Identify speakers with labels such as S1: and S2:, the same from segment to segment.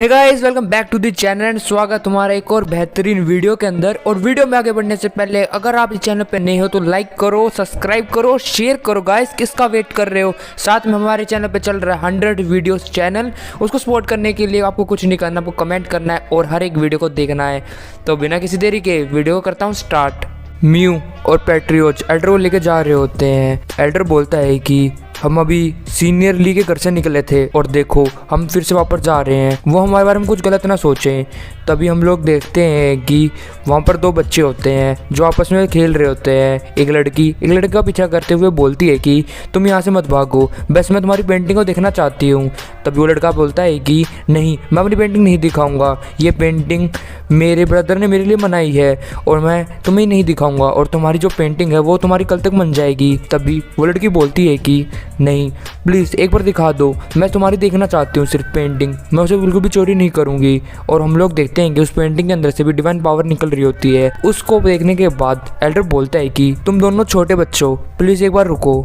S1: Hey guys, welcome back to the channel and स्वागत तुम्हारा एक और बेहतरीन वीडियो के अंदर। और वीडियो में आगे बढ़ने से पहले अगर आप इस चैनल पे नए हो तो लाइक करो, सब्सक्राइब करो, शेयर करो। गाइस, किसका वेट कर रहे हो? साथ में हमारे चैनल पे चल रहा है 100 वीडियोस चैनल, उसको सपोर्ट करने के लिए आपको कुछ नहीं करना, आपको कमेंट करना है और हर एक वीडियो को देखना है। तो बिना किसी देरी के वीडियो को करता हूँ स्टार्ट। म्यू और पैट्रियोट एल्डर को लेके जा रहे होते हैं। एल्डर बोलता है कि हम अभी सीनियर ली के घर से निकले थे और देखो हम फिर से वापस जा रहे हैं, वो हमारे बारे में कुछ गलत ना सोचें। तभी हम लोग देखते हैं कि वहाँ पर दो बच्चे होते हैं जो आपस में खेल रहे होते हैं। एक लड़की का पीछा करते हुए बोलती है कि तुम यहाँ से मत भागो, बस मैं तुम्हारी पेंटिंग को देखना चाहती हूँ। तभी वो लड़का बोलता है कि नहीं, मैं अपनी पेंटिंग नहीं दिखाऊंगा, ये पेंटिंग मेरे ब्रदर ने मेरे लिए बनाई है और मैं तुम्हें नहीं दिखाऊंगा, और तुम्हारी जो पेंटिंग है वो तुम्हारी कल तक बन जाएगी। तभी वो लड़की बोलती है कि नहीं, प्लीज़ एक बार दिखा दो, मैं तुम्हारी देखना चाहती हूँ सिर्फ पेंटिंग, मैं उसे बिल्कुल भी चोरी नहीं करूँगी। और हम लोग देखते हैं कि उस पेंटिंग के अंदर से भी डिवाइन पावर निकल रही होती है। उसको देखने के बाद एल्डर बोलता है कि तुम दोनों छोटे बच्चों, प्लीज़ एक बार रुको।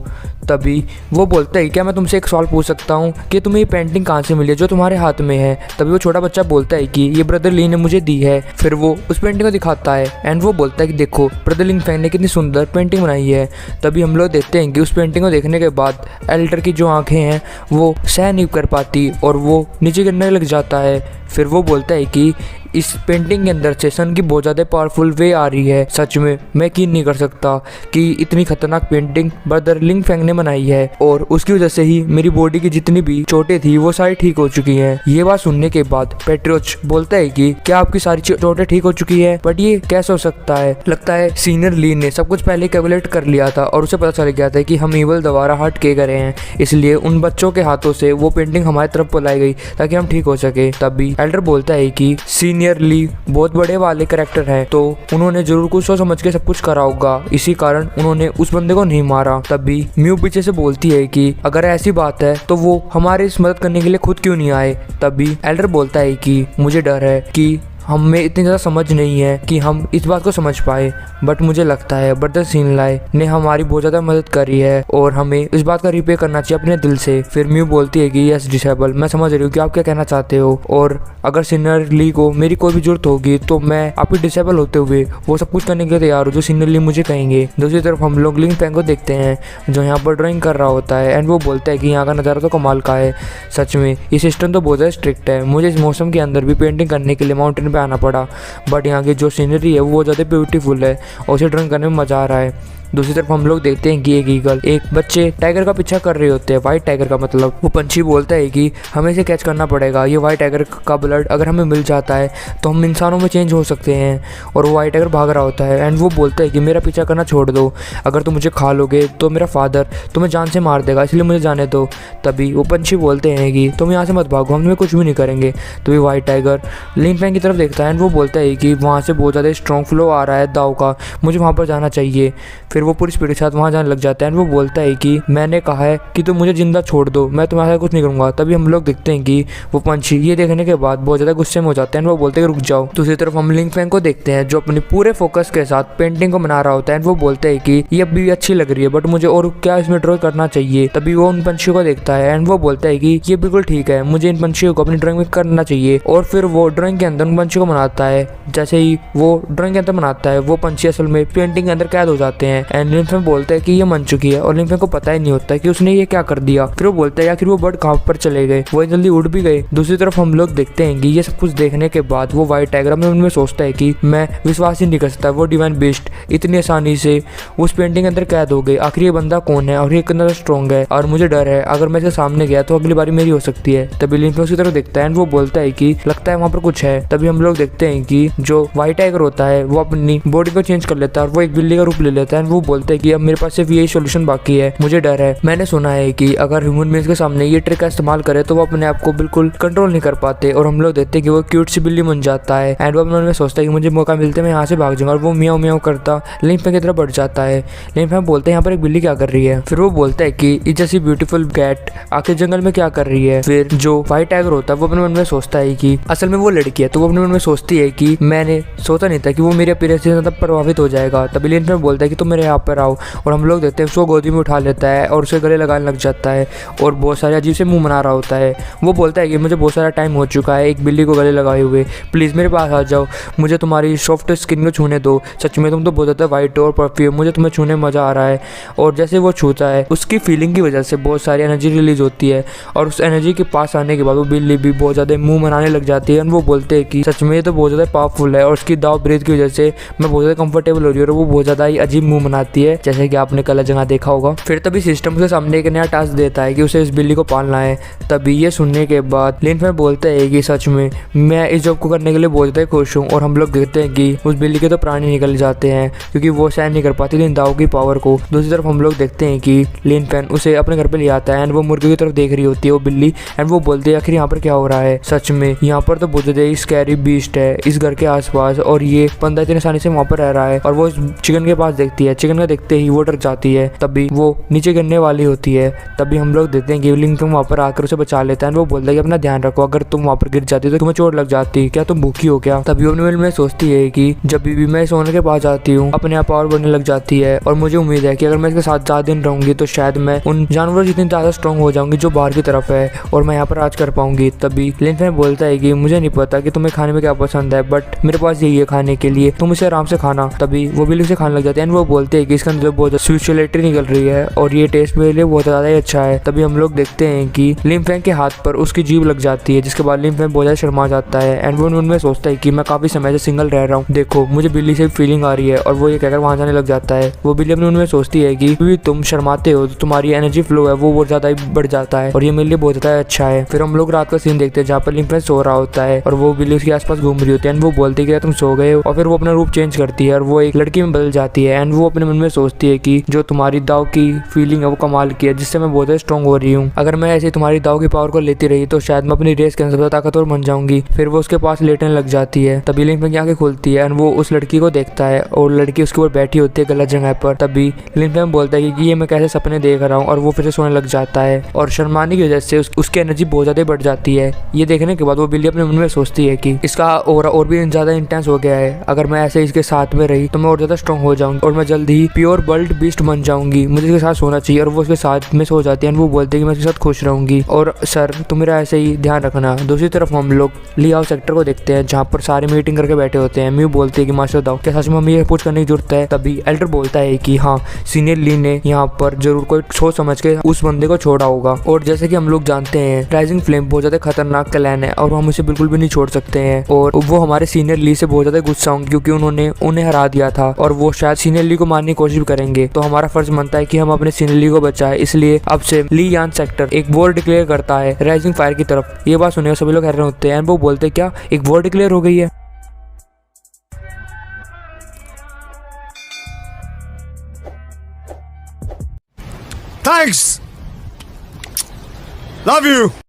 S1: तभी वो बोलता है क्या मैं तुमसे एक सवाल पूछ सकता हूँ कि तुम्हें ये पेंटिंग कहाँ से मिली है जो तुम्हारे हाथ में है? तभी वो छोटा बच्चा बोलता है कि ये ब्रदर ली ने मुझे दी है। फिर वो उस पेंटिंग को दिखाता है एंड वो बोलता है कि देखो ब्रदर लिंग फैन ने कितनी सुंदर पेंटिंग बनाई है। तभी हम लोग देखते हैं कि उस पेंटिंग को देखने के बाद एल्डर की जो आंखें हैं वो सह नहीं कर पाती और वो नीचे गिरने लग जाता है। फिर वो बोलता है कि इस पेंटिंग के अंदर से सन की बहुत ज़्यादा पावरफुल वे आ रही है। सच में मैं यकीन नहीं कर सकता कि इतनी खतरनाक पेंटिंग ब्रदर लिंग फैंग ने बनाई है, और उसकी वजह से ही मेरी बॉडी की जितनी भी चोटें थी वो सारी ठीक हो चुकी हैं। ये बात सुनने के बाद पैट्रियोट बोलता है कि क्या आपकी सारी चोटें ठीक हो चुकी है? बट ये कैसे हो सकता है? लगता है सीनियर ली ने सब कुछ पहले कैलकुलेट कर लिया था और उसे पता चल गया था कि हम ईवल दोबारा हट के गए हैं, इसलिए उन बच्चों के हाथों से वो पेंटिंग हमारी तरफ बुलाई गई ताकि हम ठीक हो सके। तभी एल्डर बोलता है कि सीनियर ली बहुत बड़े वाले कैरेक्टर हैं, तो उन्होंने जरूर कुछ सोच समझ के सब कुछ करा होगा, इसी कारण उन्होंने उस बंदे को नहीं मारा। तभी म्यू पीछे से बोलती है कि अगर ऐसी बात है तो वो हमारी इस मदद करने के लिए खुद क्यों नहीं आए? तभी एल्डर बोलता है कि मुझे डर है कि हमें इतनी ज़्यादा समझ नहीं है कि हम इस बात को समझ पाए, बट मुझे लगता है ब्रदर सीनलाई ने हमारी बहुत ज़्यादा मदद करी है और हमें इस बात का रिपे करना चाहिए अपने दिल से। फिर म्यू बोलती है कि यस डिसेबल, मैं समझ रही हूँ कि आप क्या कहना चाहते हो, और अगर सीनियर ली को मेरी कोई भी जरूरत होगी तो मैं आपकी डिसेबल होते हुए वो सब कुछ करने के लिए तैयार हूँ जो सीनियर ली मुझे कहेंगे। दूसरी तरफ हम लोग लिंग फैंग को देखते हैं जो यहाँ पर ड्राइंग कर रहा होता है एंड वो बोलता है कि यहाँ का नज़ारा तो कमाल का है। सच में ये सिस्टम तो बहुत ज़्यादा स्ट्रिक्ट है, मुझे इस मौसम के अंदर भी पेंटिंग करने के लिए माउंटेन पे आना पड़ा, बट यहाँ की जो सीनरी है वो ज़्यादा ब्यूटीफुल है और उसे ड्राइंग करने में मज़ा आ रहा है। दूसरी तरफ हम लोग देखते हैं कि एक ईगल, एक बच्चे टाइगर का पीछा कर रहे होते हैं, वाइट टाइगर का। मतलब वो पंछी बोलता है कि हमें इसे कैच करना पड़ेगा, ये वाइट टाइगर का ब्लड अगर हमें मिल जाता है तो हम इंसानों में चेंज हो सकते हैं। और वो वाइट टाइगर भाग रहा होता है एंड वो बोलता है कि मेरा पीछा करना छोड़ दो, अगर तुम मुझे खा लोगे तो मेरा फादर तुम्हें जान से मार देगा, इसलिए मुझे जाने दो। तभी वो पंछी बोलते हैं कि तुम यहाँ से मत भागो, हम तुम्हें कुछ भी नहीं करेंगे। तभी वाइट टाइगर लिंग फैंग की तरफ देखता है एंड वो बोलता है कि वहाँ से बहुत ज़्यादा स्ट्रॉन्ग फ्लो आ रहा है दाव का, मुझे वहाँ पर जाना चाहिए। फिर वो पूरी स्पीड के साथ वहाँ जाने लग जाता है। वो बोलता है कि मैंने कहा है कि तुम मुझे जिंदा छोड़ दो, मैं तुम्हारे साथ कुछ नहीं करूँगा। तभी हम लोग देखते हैं कि वो पंछी ये देखने के बाद बहुत ज़्यादा गुस्से में हो जाते हैं। वो बोलते हैं कि रुक जाओ। दूसरी तरफ हम लिंग फैंग को देखते हैं जो अपने पूरे फोकस के साथ पेंटिंग को बना रहा होता है। वो बोलते हैं कि ये अभी अच्छी लग रही है बट मुझे और क्या इसमें ड्रॉ करना चाहिए। तभी वो उन पंछियों को देखता है एंड वो बोलता है कि ये बिल्कुल ठीक है, मुझे इन पंछियों को अपनी ड्राइंग में करना चाहिए। और फिर वो ड्राइंग के अंदर उन पंछियों को बनाता है। जैसे ही वो ड्राइंग के अंदर बनाता है वो पंछी असल में पेंटिंग के अंदर कैद हो जाते हैं एंड लिंग फैंग बोलता है कि ये मन चुकी है और लिंग फैंग को पता ही नहीं होता कि उसने ये क्या कर दिया। फिर वो बोलता है आखिर वो बर्ड कहाँ पर चले गए, वो जल्दी उड़ भी गए। दूसरी तरफ हम लोग देखते हैं कि ये सब कुछ देखने के बाद वो वाइट टाइगर अपने मन में सोचता है कि मैं विश्वास ही नहीं कर सकता वो डिवाइन बीस्ट इतनी आसानी से उस पेंटिंग के अंदर कैद हो गई। आखिर ये बंदा कौन है और ये कितना स्ट्रॉन्ग है, और मुझे डर है अगर मैं इसके सामने गया तो अगली बारी मेरी हो सकती है। तभी लिंग फैंग उसकी तरफ देखता है एंड वो बोलता है कि लगता है वहाँ पर कुछ है। तभी हम लोग देखते हैं कि जो वाइट टाइगर होता है वो अपनी बॉडी को चेंज कर लेता है और वो एक बिल्ली का रूप ले लेता है। वो बोलता है कि अब मेरे पास सिर्फ यही सोल्यूशन बाकी है, मुझे डर है। मैंने सुना है कि अगर ह्यूमन बींग्स के सामने ये ट्रिक का इस्तेमाल करे तो वो अपने आप को बिल्कुल कंट्रोल नहीं कर पाते। और हम लोग देखते हैं कि वो क्यूट सी बिल्ली बन जाता है एंड वो अपने मन में सोचता है कि मुझे मौका मिलते मैं यहाँ से भाग जाऊंगा, और वो मियाओ मियाओ करता लिंग फैंग की तरफ बढ़ जाता है। लिंग फैंग बोलते हैं यहाँ पर एक बिल्ली क्या कर रही है। फिर वो बोलता है कि इट्स जैसी ब्यूटीफुल कैट आखिर जंगल में क्या कर रही है। फिर जो वाइट टाइगर होता है वो अपने मन में सोचता है कि असल में वो लड़की है, तो वो अपने मन में सोचती है कि मैंने सोचा नहीं था कि वो मेरे अपीयरेंस से ज्यादा प्रभावित हो जाएगा। तभी लिंग फैंग बोलता है कि तुम मेरे मेरे यहाँ पर आओ। और हम लोग देखते हैं उसको गोदी में उठा लेता है और उसे गले लगाने लग जाता है और बहुत सारे अजीब से मुंह बना रहा होता है। वो बोलता है कि मुझे बहुत सारा टाइम हो चुका है एक बिल्ली को गले लगाए हुए, प्लीज़ मेरे पास आ जाओ, मुझे तुम्हारी सॉफ्ट स्किन को छूने दो, सच में तुम तो बहुत ज़्यादा वाइट और परफ्यूम, मुझे तुम्हें छूने में मज़ा आ रहा है। और जैसे वो छूता है उसकी फीलिंग की वजह से बहुत सारी एनर्जी रिलीज होती है और उस एनर्जी के पास आने के बाद वो बिल्ली भी बहुत ज़्यादा मुंह बनाने लग जाती है। और वो बोलते हैं कि सच में ये तो बहुत ज़्यादा पावरफुल है और उसकी दाव ब्रीथ की वजह से मैं बहुत ज़्यादा कंफर्टेबल हो रही हूँ। और वो बहुत ज़्यादा ही अजीब मुंह बनाती है, जैसे कि आपने कल जगह देखा होगा। फिर तभी सिस्टम उसके सामने एक नया टास्क देता है कि उसे इस बिल्ली को पालना है। तभी ये सुनने के बाद लिन फैन बोलते हैं कि सच में मैं इस जॉब को करने के लिए बहुत ज़्यादा खुश हूँ। और हम लोग देखते हैं कि उस बिल्ली के तो प्राणी निकल जाते हैं क्योंकि वो सहन नहीं कर पाती लिन दाव की पावर को। दूसरी तरफ हम लोग देखते हैं कि लिन फैन उसे अपने घर पे ले आता है एंड वो मुर्गे की तरफ देख रही होती है वो बिल्ली। एंड वो बोलते हैं आखिर यहाँ पर क्या हो रहा है, सच में यहाँ पर तो बहुत ज़्यादा स्कैरी बीस्ट है इस घर के आसपास और ये बंदा इतनी आसानी से वहाँ पर रह रहा है। और वो चिकन के पास देखती है, चिकन का देखते ही वो डर जाती है। तभी वो नीचे गिरने वाली होती है। तभी हम लोग देखते हैं कि लिन फैन वहाँ पर आकर उसे बचा लेता है। वो बोलता है कि अपना ध्यान रखो, अगर तुम वहाँ पर गिर जाती तो तुम्हें चोट लग जाती, क्या तुम भूखी हो क्या। तभी वो अपने मन में सोचती है कि जब भी मैं इस ओनर के पास जाती हूँ अपने आप पावर बढ़ने लग जाती है और मुझे उम्मीद है कि अगर मैं इसके साथ 4 दिन रहूंगी तो शायद मैं उन जानवरों जितनी ज़्यादा स्ट्रॉन्ग हो जाऊंगी जो बाहर की तरफ है और मैं यहाँ पर राज कर पाऊंगी। तभी लिन फैन बोलता है कि मुझे नहीं पता कि तुम्हें खाने में क्या पसंद है, बट मेरे पास यही है खाने के लिए, तुम इसे आराम से खाना। तभी वो बिल्ली से खाने लग जाते हैं। वो बोलते हैं कि इसके अंदर बहुत स्पिरिचुअलिटी निकल रही है और ये टेस्ट मेरे लिए बहुत ज़्यादा ही अच्छा है। तभी हम लोग देखते हैं कि लिन फैन के हाथ पर उसकी जीभ लग जाती है, जिसके बाद लिन फैन बहुत ज़्यादा शर्मा जाता है। एंड वो उनमें सोचता है कि मैं काफ़ी समय से सिंगल रह रहा हूँ, देखो मुझे बिल्ली से फीलिंग आ रही है। और वो ये कहकर वहाँ जाने लग जाता है। वो बिल्ली अपने उनमें सोचती है कि तुम शर्माते हो तो तुम्हारी एनर्जी फ्लो है वो बहुत ज़्यादा ही बढ़ जाता है और ये मेरे लिए बहुत ज़्यादा अच्छा है। फिर हम लोग रात का सीन देखते हैं जहाँ पर लिन फैन सो रहा होता है और वो बिल्ली उसके आसपास घूम रही होती है। एंड वो बोलती है कि तुम सो गए हो। और फिर वो अपना रूप चेंज करती है और वो एक लड़की में बदल जाती है। एंड वो अपने मन में सोचती है कि जो तुम्हारी दाव की फीलिंग है वो कमाल की है, जिससे मैं बहुत ज़्यादा स्ट्रॉन्ग हो रही हूँ। अगर मैं ऐसे तुम्हारी दाव की पावर को लेती रही तो शायद मैं अपनी रेस के अंदर सबसे ताकतवर बन जाऊंगी। फिर वो उसके पास लेटने लग जाती है। तभी लिन फैन की आंखें खुलती है एंड वो उस लड़की को देखता है और लड़की उसके ऊपर बैठी होती है गलत जगह पर। तभी लिन फैन बोलता है कि ये मैं कैसे सपने देख रहा हूँ और वो फिर से सोने लग जाता है और शर्माने की वजह से उसकी एनर्जी बहुत ज़्यादा बढ़ जाती है। ये देखने के बाद वो बिल्ली अपने मन में सोचती है कि इसका और भी ज़्यादा इंटेंस हो गया है, अगर मैं ऐसे इसके साथ में रही तो मैं और ज़्यादा स्ट्रॉन्ग हो जाऊंगी और मैं जल्द ही प्योर वर्ल्ड बीस्ट बन जाऊंगी, मुझे इसके साथ सोना चाहिए। और वो उसके साथ में सो जाती है। वो बोलते हैं कि मैं इसके साथ खुश रहूंगी और सर तुम मेरा ऐसे ही ध्यान रखना। दूसरी तरफ हम लोग ली हाउस सेक्टर को देखते हैं जहाँ पर सारे मीटिंग करके बैठे होते हैं। म्यू बोलते हैं कि मास्टर दाओ क्या सच में हमें ये पूछ करने की जरूरत है। तभी एल्डर बोलता है कि हाँ सीनियर ली ने यहाँ पर जरूर कोई सोच समझ के उस बंदे को छोड़ा होगा। और जैसे कि हम लोग जानते हैं राइजिंग फ्लेम बहुत ज्यादा खतरनाक क्लैन है और हम उसे बिल्कुल भी नहीं छोड़ सकते हैं। और वो हमारे सीनियर ली से बहुत ज्यादा गुस्सा होंगे क्योंकि उन्होंने उन्हें हरा दिया था और वो शायद सीनियर ली को मारने की कोशिश भी करेंगे। तो हमारा फर्ज बनता है कि हम अपने सीनियर ली को बचाए। इसलिए अब से ली यान सेक्टर एक वॉर डिक्लेयर करता है राइजिंग फायर की तरफ। ये बात सुने सभी लोग हैरान होते हैं। वो बोलते हैं क्या एक वॉर डिक्लेयर हो गई है।
S2: Thanks! Love you!